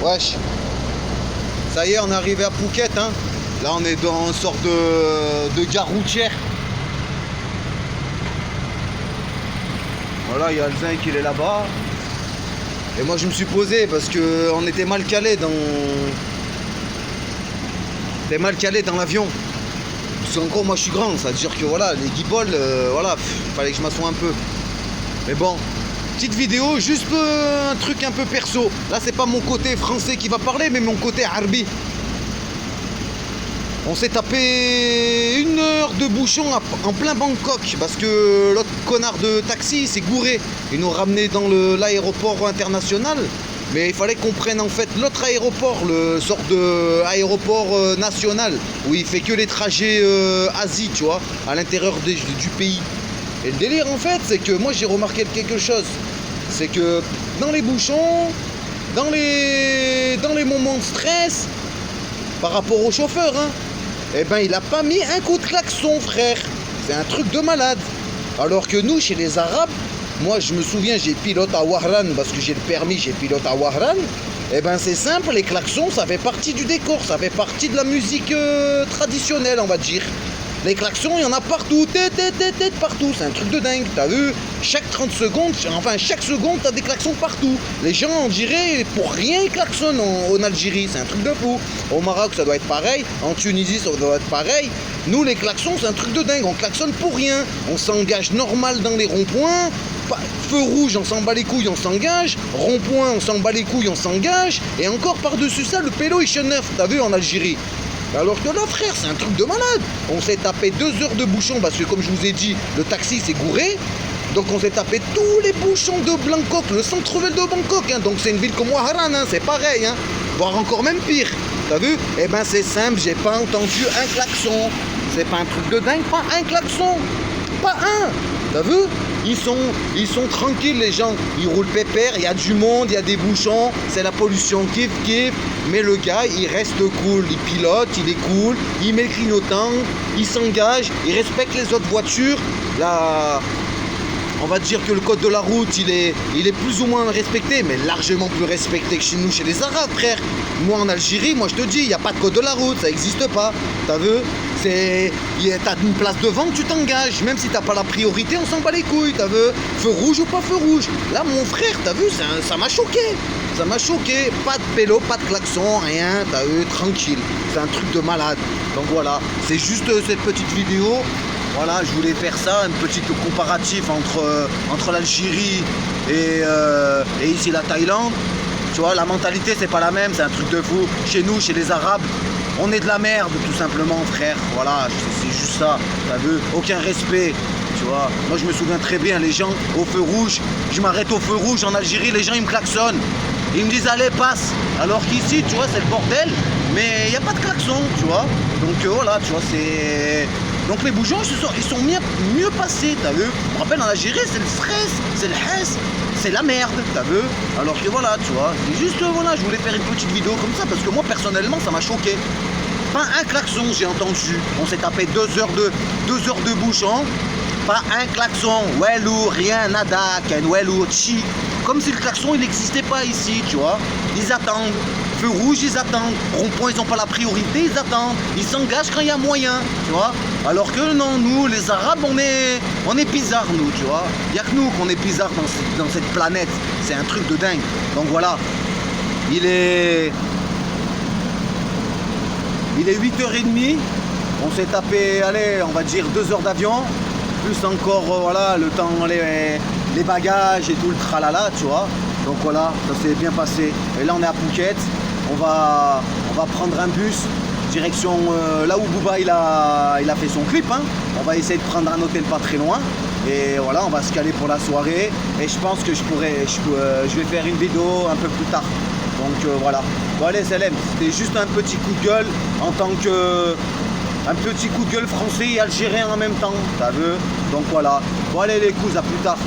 Wesh. Ça y est, on est arrivé à Phuket. Hein. Là, on est dans une sorte de gare routière. Voilà, il y a le zinc, il est là-bas. Et moi, je me suis posé parce qu'on était mal calé dans... T'es mal calé dans l'avion. Parce qu'encore, moi, je suis grand. C'est-à-dire que voilà, les guibolles, voilà, fallait que je m'assoie un peu. Mais bon, petite vidéo, juste un truc un peu perso. Là, c'est pas mon côté français qui va parler, mais mon côté arbi. On s'est tapé 1 heure de bouchon en plein Bangkok parce que l'autre connard de taxi s'est gouré. Il nous ramenait dans l'aéroport international, mais il fallait qu'on prenne en fait l'autre aéroport, le sort de aéroport national, où il fait que les trajets Asie, tu vois, à l'intérieur du pays. Et le délire en fait, c'est que moi j'ai remarqué quelque chose, c'est que dans les bouchons, dans les moments de stress, par rapport au chauffeur, hein, eh ben il a pas mis un coup de klaxon, frère. C'est un truc de malade. Alors que nous, chez les Arabes, moi je me souviens, j'ai pilote à Wahran, parce que j'ai le permis, j'ai pilote à Wahran. Eh ben c'est simple, les klaxons, ça fait partie du décor, ça fait partie de la musique traditionnelle, on va dire. Les klaxons, il y en a partout, partout, c'est un truc de dingue, t'as vu? Chaque 30 secondes, enfin chaque seconde, t'as des klaxons partout. Les gens, on dirait, pour rien, ils klaxonnent en Algérie, c'est un truc de fou. Au Maroc, ça doit être pareil, en Tunisie, ça doit être pareil. Nous, les klaxons, c'est un truc de dingue, on klaxonne pour rien. On s'engage normal dans les ronds-points, feu rouge, on s'en bat les couilles, on s'engage, rond-point, on s'en bat les couilles, on s'engage, et encore par-dessus ça, le pélo, il cheneffe, t'as vu, en Algérie. Alors que là, frère, c'est un truc de malade. On s'est tapé 2 heures de bouchons parce que, comme je vous ai dit, le taxi s'est gouré. Donc on s'est tapé tous les bouchons de Bangkok, le centre-ville de Bangkok. Hein. Donc c'est une ville comme Wahran, hein, c'est pareil, hein. Voire encore même pire. T'as vu? Eh ben c'est simple, j'ai pas entendu un klaxon. C'est pas un truc de dingue, pas un klaxon. Pas un. T'as vu? Ils sont tranquilles, les gens. Ils roulent pépère, il y a du monde, il y a des bouchons, c'est la pollution, kiff. Mais le gars, il reste cool. Il pilote, il est cool, il met le clignotant, il s'engage, il respecte les autres voitures. Là, on va dire que le code de la route, il est plus ou moins respecté, mais largement plus respecté que chez nous, chez les Arabes, frère. Moi, en Algérie, moi, je te dis, il n'y a pas de code de la route, ça n'existe pas. T'as vu? T'as une place devant, tu t'engages. Même si t'as pas la priorité, on s'en bat les couilles, t'as vu? Feu rouge ou pas feu rouge. Là, mon frère, t'as vu, ça m'a choqué. Ça m'a choqué. Pas de pélo, pas de klaxon, rien, t'as vu, tranquille. C'est un truc de malade. Donc voilà, c'est juste cette petite vidéo. Voilà, je voulais faire ça, un petit comparatif entre l'Algérie et ici la Thaïlande. Tu vois, la mentalité, c'est pas la même, c'est un truc de fou. Chez nous, chez les Arabes, on est de la merde, tout simplement, frère. Voilà, c'est juste ça. T'as vu? Aucun respect, tu vois. Moi, je me souviens très bien, les gens au feu rouge, je m'arrête au feu rouge en Algérie, les gens, ils me klaxonnent. Ils me disent, allez, passe. Alors qu'ici, tu vois, c'est le bordel, mais il n'y a pas de klaxon, tu vois. Donc voilà, tu vois, c'est... Donc les bouchons, ils sont mieux passés, t'as vu? Je me rappelle, en Algérie, c'est le stress, c'est le hess, c'est la merde, t'as vu? Alors que voilà, tu vois, c'est juste, voilà, je voulais faire une petite vidéo comme ça, parce que moi, personnellement, ça m'a choqué. Pas un klaxon, j'ai entendu. On s'est tapé 2 heures de bouchon, pas un klaxon, wellou, rien, nada, ken wellou, chi. Comme si le klaxon, il n'existait pas ici, tu vois. Ils attendent. Feu rouge, ils attendent. Rond-point, ils n'ont pas la priorité, ils attendent. Ils s'engagent quand il y a moyen, tu vois. Alors que non, nous, les Arabes, on est bizarres, nous, tu vois. Il n'y a que nous qu'on est bizarres dans cette planète. C'est un truc de dingue. Donc voilà. Il est 8h30. On s'est tapé, allez, on va dire 2 heures d'avion. Plus encore, voilà, le temps, les bagages et tout le tralala, tu vois. Donc voilà, ça s'est bien passé. Et là, on est à Phuket. On va prendre un bus direction là où Booba il a fait son clip. Hein. On va essayer de prendre un hôtel pas très loin. Et voilà, on va se caler pour la soirée. Et je pense que je vais faire une vidéo un peu plus tard. Donc voilà. Bon allez, Salem, c'était juste un petit coup de gueule en tant que... Un petit coup de gueule français et algérien en même temps, t'as vu? Donc voilà. Bon allez les coups, à plus tard.